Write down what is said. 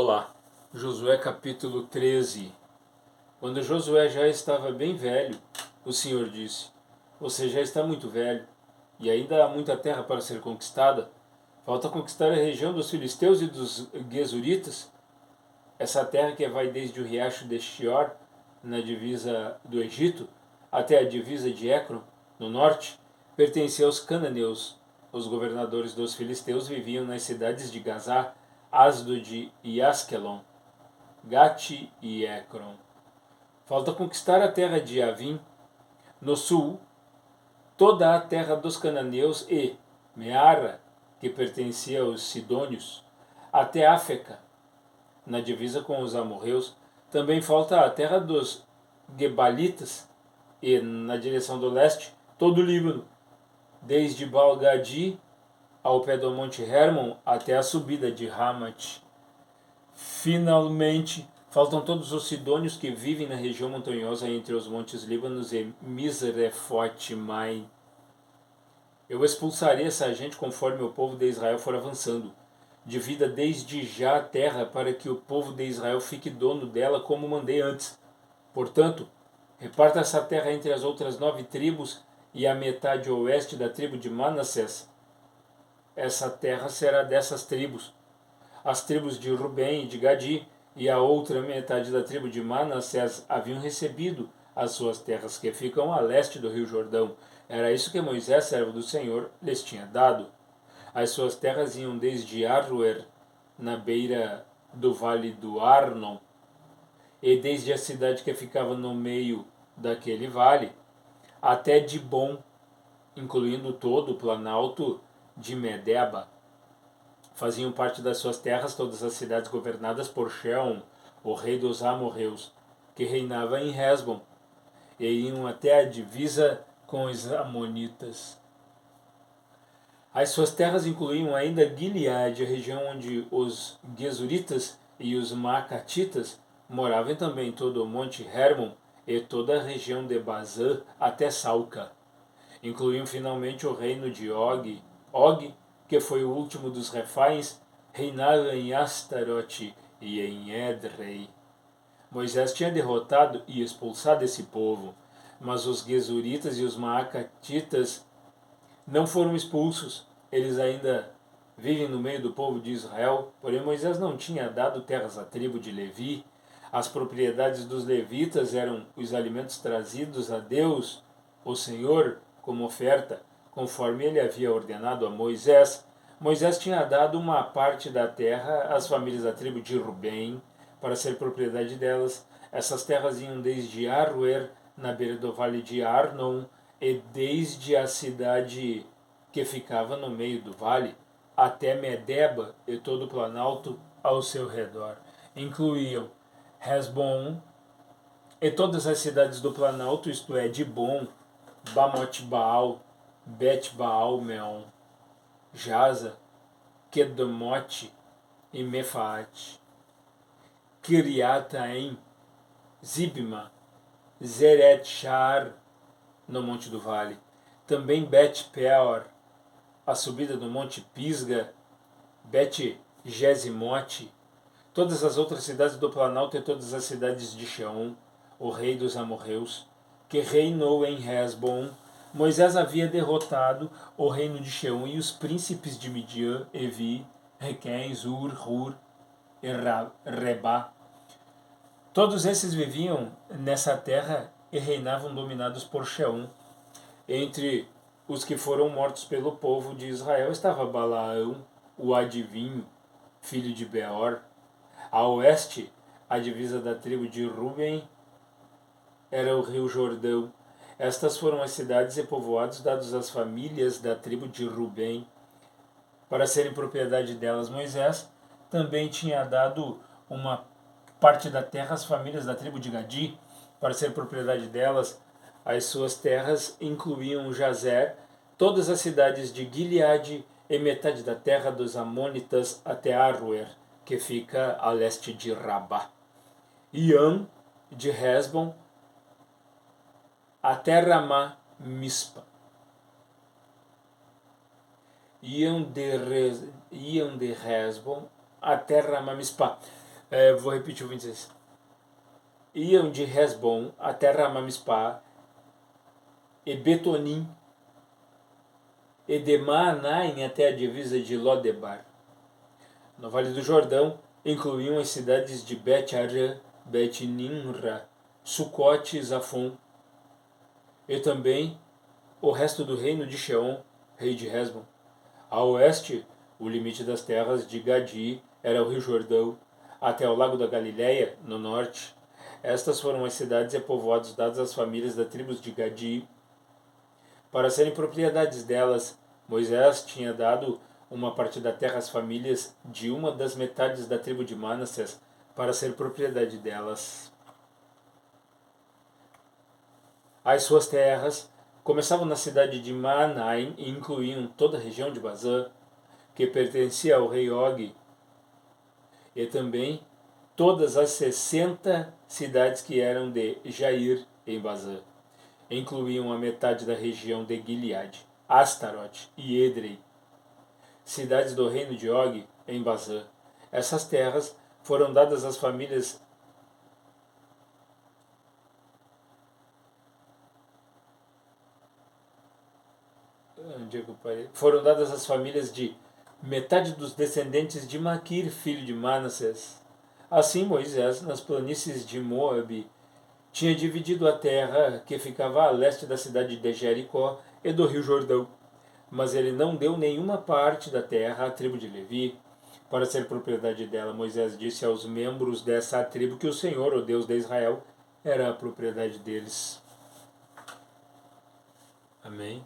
Olá, Josué capítulo 13. Quando Josué já estava bem velho, o Senhor disse: Você já está muito velho, e ainda há muita terra para ser conquistada. Falta conquistar a região dos filisteus e dos Gesuritas, essa terra que vai desde o riacho de Shior, na divisa do Egito, até a divisa de Ecrom, no norte, pertencia aos cananeus. Os governadores dos filisteus viviam nas cidades de Gazá, Asdod e Askelon, Gati e Ecrom. Falta conquistar a terra de Avim, no sul, toda a terra dos cananeus e Meara, que pertencia aos sidônios, até Áfeca, na divisa com os amorreus. Também falta a terra dos Gebalitas e, na direção do leste, todo o Líbano, desde Baal-Gadi ao pé do Monte Hermon até a subida de Hamat. Finalmente, faltam todos os sidônios que vivem na região montanhosa entre os montes Líbanos e Misrefote-Mai. Eu expulsarei essa gente conforme o povo de Israel for avançando. Divida desde já a terra para que o povo de Israel fique dono dela como mandei antes. Portanto, reparta essa terra entre as outras 9 tribos e a metade oeste da tribo de Manassés. Essa terra será dessas tribos. As tribos de Rubem e de Gadi e a outra metade da tribo de Manassés haviam recebido as suas terras que ficam a leste do rio Jordão. Era isso que Moisés, servo do Senhor, lhes tinha dado. As suas terras iam desde Aroer, na beira do vale do Arnon, e desde a cidade que ficava no meio daquele vale, até Dibon, incluindo todo o planalto de Medeba. Faziam parte das suas terras todas as cidades governadas por Sheon, o rei dos amorreus, que reinava em Hesbon, e iam até a divisa com os amonitas. As suas terras incluíam ainda Gileade, a região onde os Gesuritas e os Maacatitas moravam, também todo o Monte Hermon e toda a região de Bazã até Salca. Incluíam finalmente o reino de Og, que foi o último dos Refaíns, reinava em Astarote e em Edrei. Moisés tinha derrotado e expulsado esse povo, mas os Gesuritas e os Maacatitas não foram expulsos. Eles ainda vivem no meio do povo de Israel, porém Moisés não tinha dado terras à tribo de Levi. As propriedades dos levitas eram os alimentos trazidos a Deus, o Senhor, como oferta, conforme ele havia ordenado a Moisés. Moisés tinha dado uma parte da terra às famílias da tribo de Rubem, para ser propriedade delas. Essas terras iam desde Aroer, na beira do vale de Arnon, e desde a cidade que ficava no meio do vale, até Medeba e todo o planalto ao seu redor. Incluíam Hesbon e todas as cidades do planalto, isto é, Dibon, Bamot-Baal, Bet-Baal-Meon, Jaza, Kedemote e Mefaate, Kiriataim, Zibma, Zeret-Shar, no monte do vale, também Bet-Peor, a subida do monte Pisga, Bet-Gesimote, todas as outras cidades do planalto e todas as cidades de Sheon, o rei dos amorreus, que reinou em Hesbon. Moisés havia derrotado o reino de Sheon e os príncipes de Midian, Evi, Requém, Zur, Hur e Rebá. Todos esses viviam nessa terra e reinavam dominados por Sheon. Entre os que foram mortos pelo povo de Israel estava Balaão, o adivinho, filho de Beor. A oeste, a divisa da tribo de Ruben era o rio Jordão. Estas foram as cidades e povoados dados às famílias da tribo de Ruben para serem propriedade delas. Moisés também tinha dado uma parte da terra às famílias da tribo de Gadi para ser propriedade delas. As suas terras incluíam Jazer, todas as cidades de Gileade e metade da terra dos Amonitas até Aroer, que fica a leste de Rabá. Iam, de Hesbon, até Ramá Mispa. Iam de Hesbon até Ramá Mispa. Vou repetir o 26. Iam de Hesbon até Ramamispá, e Betonim, e de Maanaim até a divisa de Lodebar. No Vale do Jordão, incluíam as cidades de Bet-Arã, Bet-Nimra, Sucote e Zafon, e também o resto do reino de Sheon, rei de Hesbon. A oeste, o limite das terras de Gadi era o rio Jordão, até o lago da Galileia, no norte. Estas foram as cidades e povoados dados às famílias das tribos de Gadi. Para serem propriedades delas, Moisés tinha dado uma parte da terra às famílias de uma das metades da tribo de Manassés, para ser propriedade delas. As suas terras começavam na cidade de Maanaim e incluíam toda a região de Bazã, que pertencia ao rei Og, e também todas as 60 cidades que eram de Jair em Bazã. Incluíam a metade da região de Gileade, Astarote e Edrei, cidades do reino de Og em Bazã. Essas terras foram dadas às famílias foram dadas às famílias de metade dos descendentes de Maquir, filho de Manassés. Assim Moisés, nas planícies de Moabe, tinha dividido a terra que ficava a leste da cidade de Jericó e do rio Jordão. Mas ele não deu nenhuma parte da terra à tribo de Levi, para ser propriedade dela. Moisés disse aos membros dessa tribo que o Senhor, o Deus de Israel, era a propriedade deles. Amém.